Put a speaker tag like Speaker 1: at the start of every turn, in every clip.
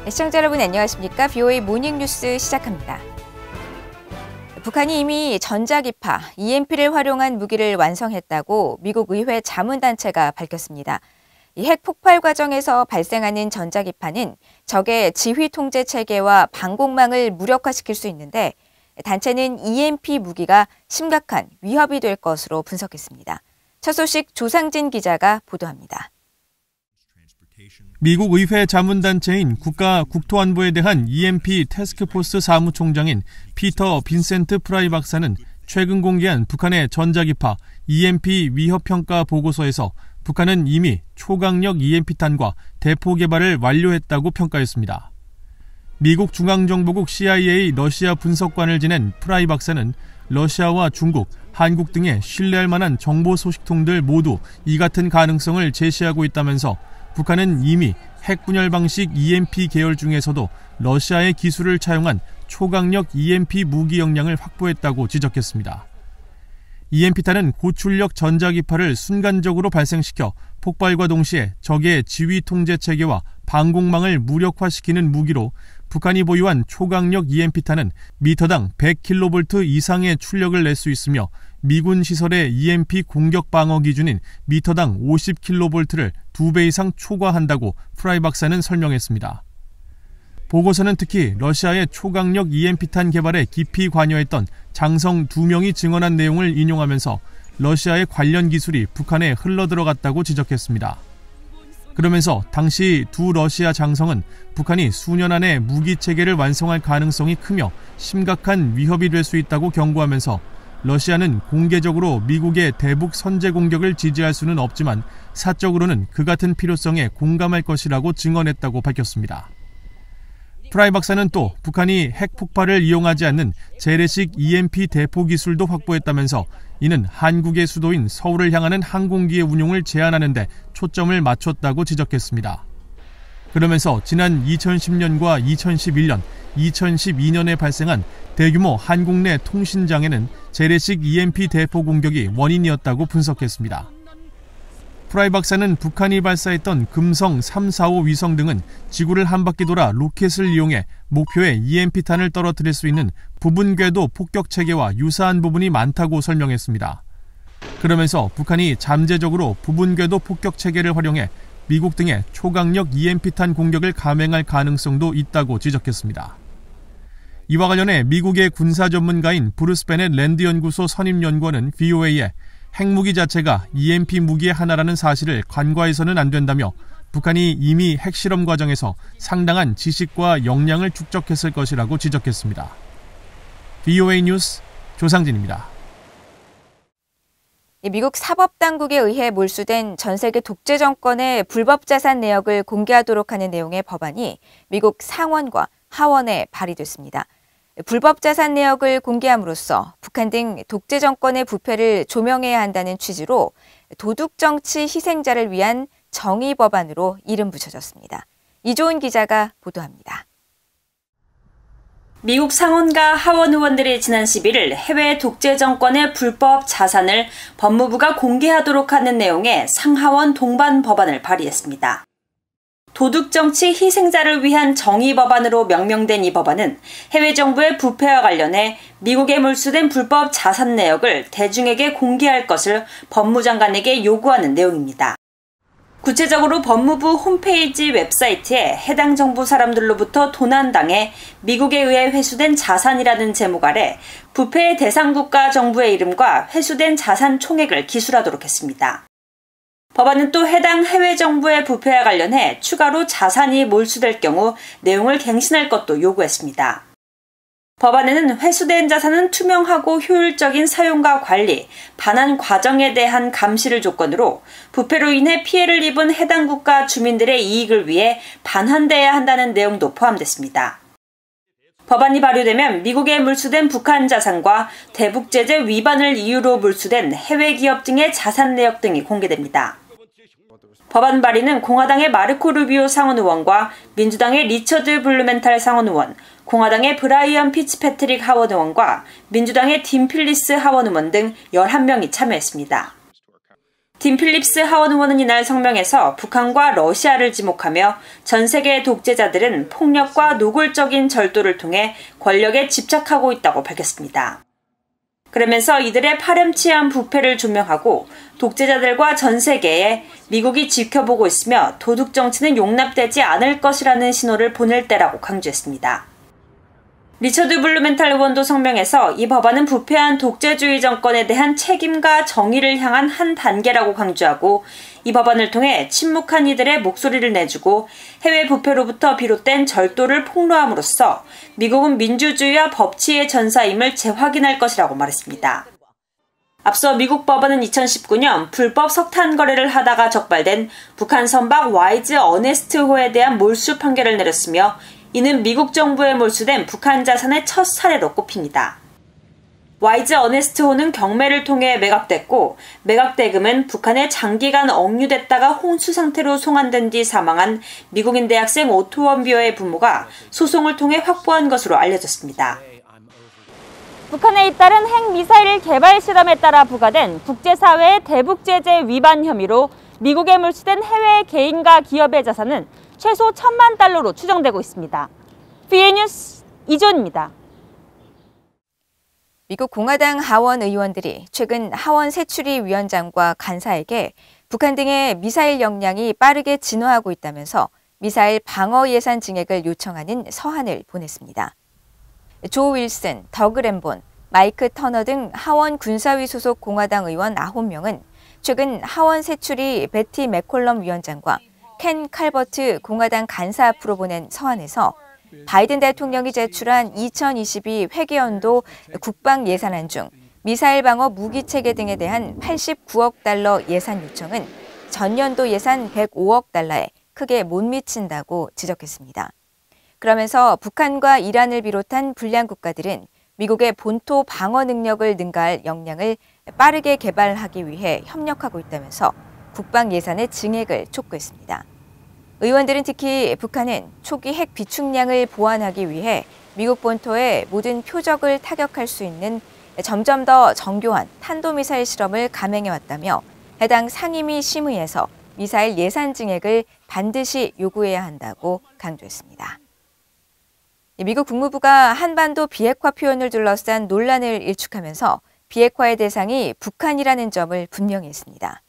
Speaker 1: 시청자 여러분 안녕하십니까? BOA 모닝뉴스 시작합니다. 북한이 이미 전자기파, EMP를 활용한 무기를 완성했다고 미국 의회 자문단체가 밝혔습니다. 이 핵 폭발 과정에서 발생하는 전자기파는 적의 지휘 통제 체계와 방공망을 무력화시킬 수 있는데 단체는 EMP 무기가 심각한 위협이 될 것으로 분석했습니다. 첫 소식 조상진 기자가 보도합니다.
Speaker 2: 미국 의회 자문단체인 국가국토안보에 대한 EMP 태스크포스 사무총장인 피터 빈센트 프라이 박사는 최근 공개한 북한의 전자기파 EMP 위협평가 보고서에서 북한은 이미 초강력 EMP탄과 대포 개발을 완료했다고 평가했습니다. 미국 중앙정보국 CIA 러시아 분석관을 지낸 프라이 박사는 러시아와 중국, 한국 등의 신뢰할 만한 정보 소식통들 모두 이 같은 가능성을 제시하고 있다면서 북한은 이미 핵분열 방식 EMP 계열 중에서도 러시아의 기술을 차용한 초강력 EMP 무기 역량을 확보했다고 지적했습니다. EMP탄은 고출력 전자기파를 순간적으로 발생시켜 폭발과 동시에 적의 지휘 통제 체계와 방공망을 무력화시키는 무기로 북한이 보유한 초강력 EMP탄은 미터당 100kV 이상의 출력을 낼 수 있으며 미군 시설의 EMP 공격 방어 기준인 미터당 50kV를 2배 이상 초과한다고 프라이 박사는 설명했습니다. 보고서는 특히 러시아의 초강력 EMP탄 개발에 깊이 관여했던 장성 2명이 증언한 내용을 인용하면서 러시아의 관련 기술이 북한에 흘러들어갔다고 지적했습니다. 그러면서 당시 두 러시아 장성은 북한이 수년 안에 무기 체계를 완성할 가능성이 크며 심각한 위협이 될 수 있다고 경고하면서 러시아는 공개적으로 미국의 대북 선제 공격을 지지할 수는 없지만 사적으로는 그 같은 필요성에 공감할 것이라고 증언했다고 밝혔습니다. 프라이 박사는 또 북한이 핵 폭발을 이용하지 않는 재래식 EMP 대포 기술도 확보했다면서 이는 한국의 수도인 서울을 향하는 항공기의 운용을 제한하는 데 초점을 맞췄다고 지적했습니다. 그러면서 지난 2010년과 2011년, 2012년에 발생한 대규모 한국 내 통신장애는 재래식 EMP 대포 공격이 원인이었다고 분석했습니다. 프라이 박사는 북한이 발사했던 금성 3, 4, 5 위성 등은 지구를 한 바퀴 돌아 로켓을 이용해 목표에 EMP탄을 떨어뜨릴 수 있는 부분 궤도 폭격 체계와 유사한 부분이 많다고 설명했습니다. 그러면서 북한이 잠재적으로 부분 궤도 폭격 체계를 활용해 미국 등의 초강력 EMP탄 공격을 감행할 가능성도 있다고 지적했습니다. 이와 관련해 미국의 군사 전문가인 브루스 베넷 랜드 연구소 선임 연구원은 BOA에 핵무기 자체가 EMP 무기의 하나라는 사실을 간과해서는 안 된다며 북한이 이미 핵실험 과정에서 상당한 지식과 역량을 축적했을 것이라고 지적했습니다. BOA 뉴스 조상진입니다.
Speaker 1: 미국 사법당국에 의해 몰수된 전 세계 독재 정권의 불법 자산 내역을 공개하도록 하는 내용의 법안이 미국 상원과 하원에 발의됐습니다. 불법 자산 내역을 공개함으로써 북한 등 독재 정권의 부패를 조명해야 한다는 취지로 도둑정치 희생자를 위한 정의 법안으로 이름 붙여졌습니다. 이조은 기자가 보도합니다.
Speaker 3: 미국 상원과 하원 의원들이 지난 11일 해외 독재 정권의 불법 자산을 법무부가 공개하도록 하는 내용의 상하원 동반 법안을 발의했습니다. 도둑정치 희생자를 위한 정의 법안으로 명명된 이 법안은 해외 정부의 부패와 관련해 미국에 몰수된 불법 자산 내역을 대중에게 공개할 것을 법무장관에게 요구하는 내용입니다. 구체적으로 법무부 홈페이지 웹사이트에 해당 정부 사람들로부터 도난당해 미국에 의해 회수된 자산이라는 제목 아래 부패의 대상 국가 정부의 이름과 회수된 자산 총액을 기술하도록 했습니다. 법안은 또 해당 해외 정부의 부패와 관련해 추가로 자산이 몰수될 경우 내용을 갱신할 것도 요구했습니다. 법안에는 회수된 자산은 투명하고 효율적인 사용과 관리, 반환 과정에 대한 감시를 조건으로 부패로 인해 피해를 입은 해당 국가 주민들의 이익을 위해 반환돼야 한다는 내용도 포함됐습니다. 법안이 발효되면 미국에 몰수된 북한 자산과 대북제재 위반을 이유로 몰수된 해외 기업 등의 자산 내역 등이 공개됩니다. 법안 발의는 공화당의 마르코 루비오 상원 의원과 민주당의 리처드 블루멘탈 상원 의원, 공화당의 브라이언 피츠패트릭 하원 의원과 민주당의 딘 필리스 하원 의원 등 11명이 참여했습니다. 팀 필립스 하원 의원은 이날 성명에서 북한과 러시아를 지목하며 전 세계 독재자들은 폭력과 노골적인 절도를 통해 권력에 집착하고 있다고 밝혔습니다. 그러면서 이들의 파렴치한 부패를 조명하고 독재자들과 전 세계에 미국이 지켜보고 있으며 도둑 정치는 용납되지 않을 것이라는 신호를 보낼 때라고 강조했습니다. 리처드 블루멘탈 의원도 성명에서 이 법안은 부패한 독재주의 정권에 대한 책임과 정의를 향한 한 단계라고 강조하고 이 법안을 통해 침묵한 이들의 목소리를 내주고 해외 부패로부터 비롯된 절도를 폭로함으로써 미국은 민주주의와 법치의 전사임을 재확인할 것이라고 말했습니다. 앞서 미국 법원은 2019년 불법 석탄 거래를 하다가 적발된 북한 선박 와이즈 어네스트호에 대한 몰수 판결을 내렸으며 이는 미국 정부에 몰수된 북한 자산의 첫 사례로 꼽힙니다. 와이즈 어네스트호는 경매를 통해 매각됐고 매각 대금은 북한에 장기간 억류됐다가 혼수 상태로 송환된 뒤 사망한 미국인 대학생 오토 원비어의 부모가 소송을 통해 확보한 것으로 알려졌습니다.
Speaker 4: 북한에 잇따른 핵미사일 개발 실험에 따라 부과된 국제사회의 대북 제재 위반 혐의로 미국에 몰수된 해외 개인과 기업의 자산은 최소 1,000만 달러로 추정되고 있습니다. PA뉴스 이존입니다.
Speaker 1: 미국 공화당 하원 의원들이 최근 하원 세출위 위원장과 간사에게 북한 등의 미사일 역량이 빠르게 진화하고 있다면서 미사일 방어 예산 증액을 요청하는 서한을 보냈습니다. 조 윌슨, 더그 램본, 마이크 터너 등 하원 군사위 소속 공화당 의원 9명은 최근 하원 세출위 베티 맥콜럼 위원장과 켄 칼버트 공화당 간사 앞으로 보낸 서한에서 바이든 대통령이 제출한 2022 회계연도 국방 예산안 중 미사일 방어 무기 체계 등에 대한 89억 달러 예산 요청은 전년도 예산 105억 달러에 크게 못 미친다고 지적했습니다. 그러면서 북한과 이란을 비롯한 불량 국가들은 미국의 본토 방어 능력을 능가할 역량을 빠르게 개발하기 위해 협력하고 있다면서 국방 예산의 증액을 촉구했습니다. 의원들은 특히 북한은 초기 핵 비축량을 보완하기 위해 미국 본토의 모든 표적을 타격할 수 있는 점점 더 정교한 탄도미사일 실험을 감행해왔다며 해당 상임위 심의에서 미사일 예산 증액을 반드시 요구해야 한다고 강조했습니다. 미국 국무부가 한반도 비핵화 표현을 둘러싼 논란을 일축하면서 비핵화의 대상이 북한이라는 점을 분명히 했습니다.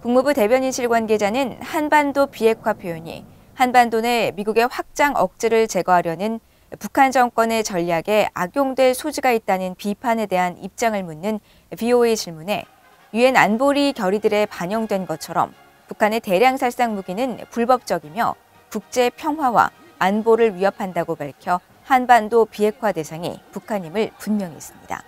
Speaker 1: 국무부 대변인실 관계자는 한반도 비핵화 표현이 한반도 내 미국의 확장 억지를 제거하려는 북한 정권의 전략에 악용될 소지가 있다는 비판에 대한 입장을 묻는 VOA 질문에 유엔 안보리 결의들에 반영된 것처럼 북한의 대량 살상 무기는 불법적이며 국제 평화와 안보를 위협한다고 밝혀 한반도 비핵화 대상이 북한임을 분명히 했습니다.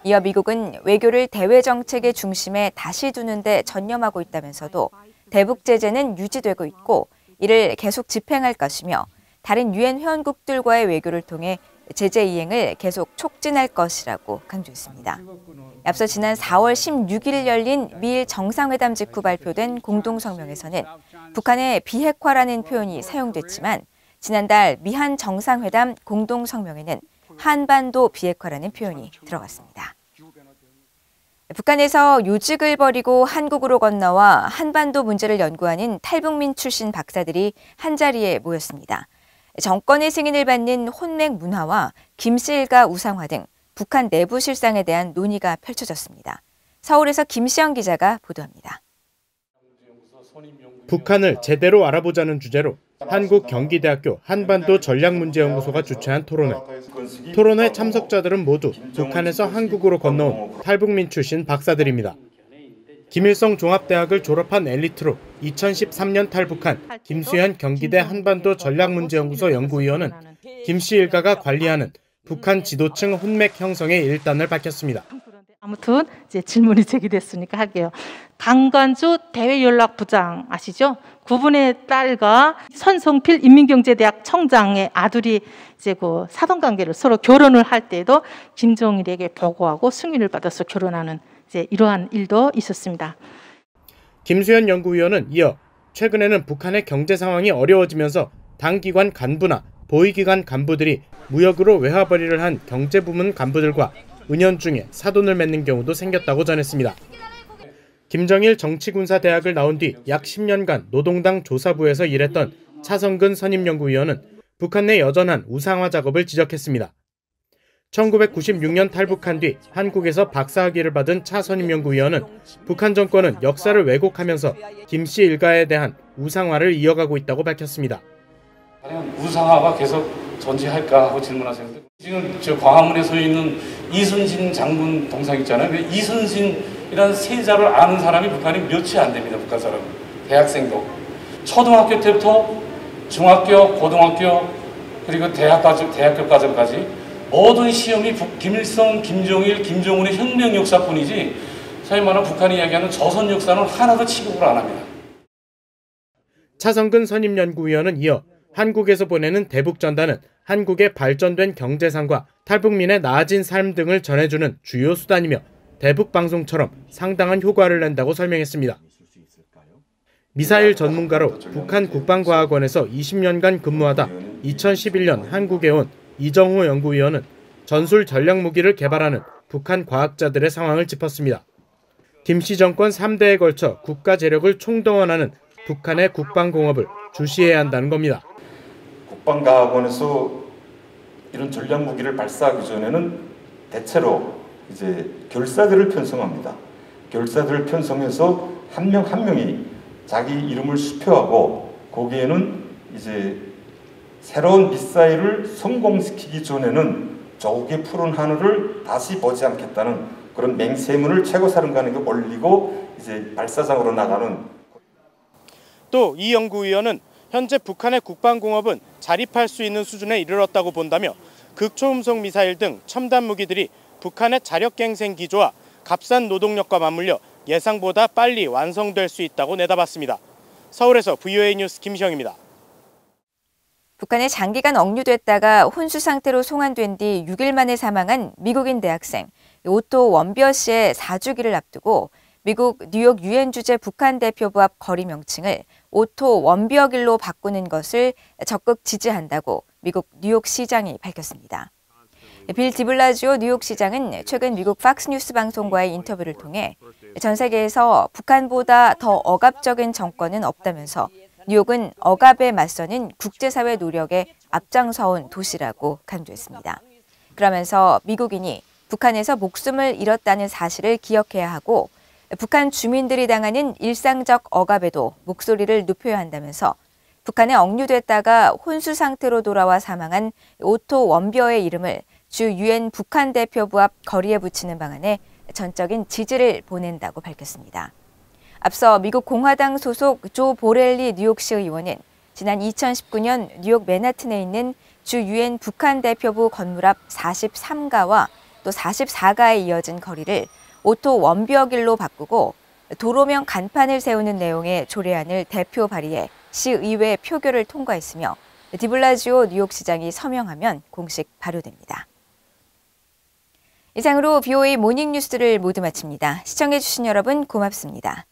Speaker 1: 이어 미국은 외교를 대외 정책의 중심에 다시 두는 데 전념하고 있다면서도 대북 제재는 유지되고 있고 이를 계속 집행할 것이며 다른 유엔 회원국들과의 외교를 통해 제재 이행을 계속 촉진할 것이라고 강조했습니다. 앞서 지난 4월 16일 열린 미일 정상회담 직후 발표된 공동성명에서는 북한의 비핵화라는 표현이 사용됐지만 지난달 미한 정상회담 공동성명에는 한반도 비핵화라는 표현이 들어갔습니다. 북한에서 요직을 버리고 한국으로 건너와 한반도 문제를 연구하는 탈북민 출신 박사들이 한자리에 모였습니다. 정권의 승인을 받는 혼맥 문화와 김씨 일가 우상화 등 북한 내부 실상에 대한 논의가 펼쳐졌습니다. 서울에서 김시영 기자가 보도합니다.
Speaker 5: 북한을 제대로 알아보자는 주제로 한국경기대학교 한반도전략문제연구소가 주최한 토론회. 토론회 참석자들은 모두 북한에서 한국으로 건너온 탈북민 출신 박사들입니다. 김일성 종합대학을 졸업한 엘리트로 2013년 탈북한 김수현 경기대 한반도전략문제연구소 연구위원은 김씨 일가가 관리하는 북한 지도층 혼맥 형성의 일단을 밝혔습니다.
Speaker 6: 아무튼 이제 질문이 제기됐으니까 할게요. 강관주 대외연락부장 아시죠? 그분의 딸과 손성필 인민경제대학 청장의 아들이 이제 그 사돈관계를 서로 결혼을 할 때도 김정일에게 보고하고 승인을 받아서 결혼하는 이제 이러한 일도 있었습니다.
Speaker 5: 김수현 연구위원은 이어 최근에는 북한의 경제 상황이 어려워지면서 당기관 간부나 보위기관 간부들이 무역으로 외화벌이를 한 경제부문 간부들과 은연중에 사돈을 맺는 경우도 생겼다고 전했습니다. 김정일 정치군사대학을 나온 뒤 약 10년간 노동당 조사부에서 일했던 차성근 선임연구위원은 북한 내 여전한 우상화 작업을 지적했습니다. 1996년 탈북한 뒤 한국에서 박사학위를 받은 차 선임연구위원은 북한 정권은 역사를 왜곡하면서 김 씨 일가에 대한 우상화를 이어가고 있다고 밝혔습니다.
Speaker 7: 우상화가 계속 존재할까 하고 질문하셨는데, 지금 저 광화문에 서 있는 이순신 장군 동상 있잖아요. 그 이순신이라는 세자를 아는 사람이 북한에 몇이 안 됩니다. 북한 사람 대학생도 초등학교 때부터 중학교, 고등학교 그리고 대학교 과정까지 모든 시험이 김일성, 김정일, 김정은의 혁명 역사뿐이지 소위 말하는 북한이 이야기하는 조선 역사는 하나도 취급을 안 합니다.
Speaker 5: 차성근 선임연구위원은 이어 한국에서 보내는 대북전단은 한국의 발전된 경제상과 탈북민의 나아진 삶 등을 전해주는 주요 수단이며 대북방송처럼 상당한 효과를 낸다고 설명했습니다. 미사일 전문가로 북한 국방과학원에서 20년간 근무하다 2011년 한국에 온 이정호 연구위원은 전술 전략무기를 개발하는 북한 과학자들의 상황을 짚었습니다. 김씨 정권 3대에 걸쳐 국가 재력을 총동원하는 북한의 국방공업을 주시해야 한다는 겁니다.
Speaker 8: 국방과학원에서 이런 전략무기를 발사하기 전에는 대체로 이제 결사들을 편성합니다. 결사들을 편성해서 한 명 한 명이 자기 이름을 수표하고 거기에는 이제 새로운 미사일을 성공시키기 전에는 저국의 푸른 하늘을 다시 보지 않겠다는 그런 맹세문을 최고사령관에게 올리고 이제 발사장으로 나가는.
Speaker 5: 또 이 연구위원은 현재 북한의 국방공업은 자립할 수 있는 수준에 이르렀다고 본다며 극초음속 미사일 등 첨단 무기들이 북한의 자력갱생 기조와 값싼 노동력과 맞물려 예상보다 빨리 완성될 수 있다고 내다봤습니다. 서울에서 VOA 뉴스 김시영입니다.
Speaker 1: 북한에 장기간 억류됐다가 혼수 상태로 송환된 뒤 6일 만에 사망한 미국인 대학생 오토 원비어 씨의 4주기를 앞두고 미국 뉴욕 유엔 주재 북한 대표부 앞 거리 명칭을 오토 원비어 길로 바꾸는 것을 적극 지지한다고 미국 뉴욕시장이 밝혔습니다. 빌 디블라지오 뉴욕시장은 최근 미국 팍스뉴스 방송과의 인터뷰를 통해 전 세계에서 북한보다 더 억압적인 정권은 없다면서 뉴욕은 억압에 맞서는 국제사회 노력에 앞장서온 도시라고 강조했습니다. 그러면서 미국인이 북한에서 목숨을 잃었다는 사실을 기억해야 하고 북한 주민들이 당하는 일상적 억압에도 목소리를 높여야 한다면서 북한에 억류됐다가 혼수 상태로 돌아와 사망한 오토 원비어의 이름을 주 유엔 북한 대표부 앞 거리에 붙이는 방안에 전적인 지지를 보낸다고 밝혔습니다. 앞서 미국 공화당 소속 조 보렐리 뉴욕시 의원은 지난 2019년 뉴욕 맨하튼에 있는 주 유엔 북한 대표부 건물 앞 43가와 또 44가에 이어진 거리를 오토 원비어 길로 바꾸고 도로명 간판을 세우는 내용의 조례안을 대표 발의해 시의회 표결을 통과했으며 디블라지오 뉴욕시장이 서명하면 공식 발효됩니다. 이상으로 VOA 모닝뉴스를 모두 마칩니다. 시청해주신 여러분 고맙습니다.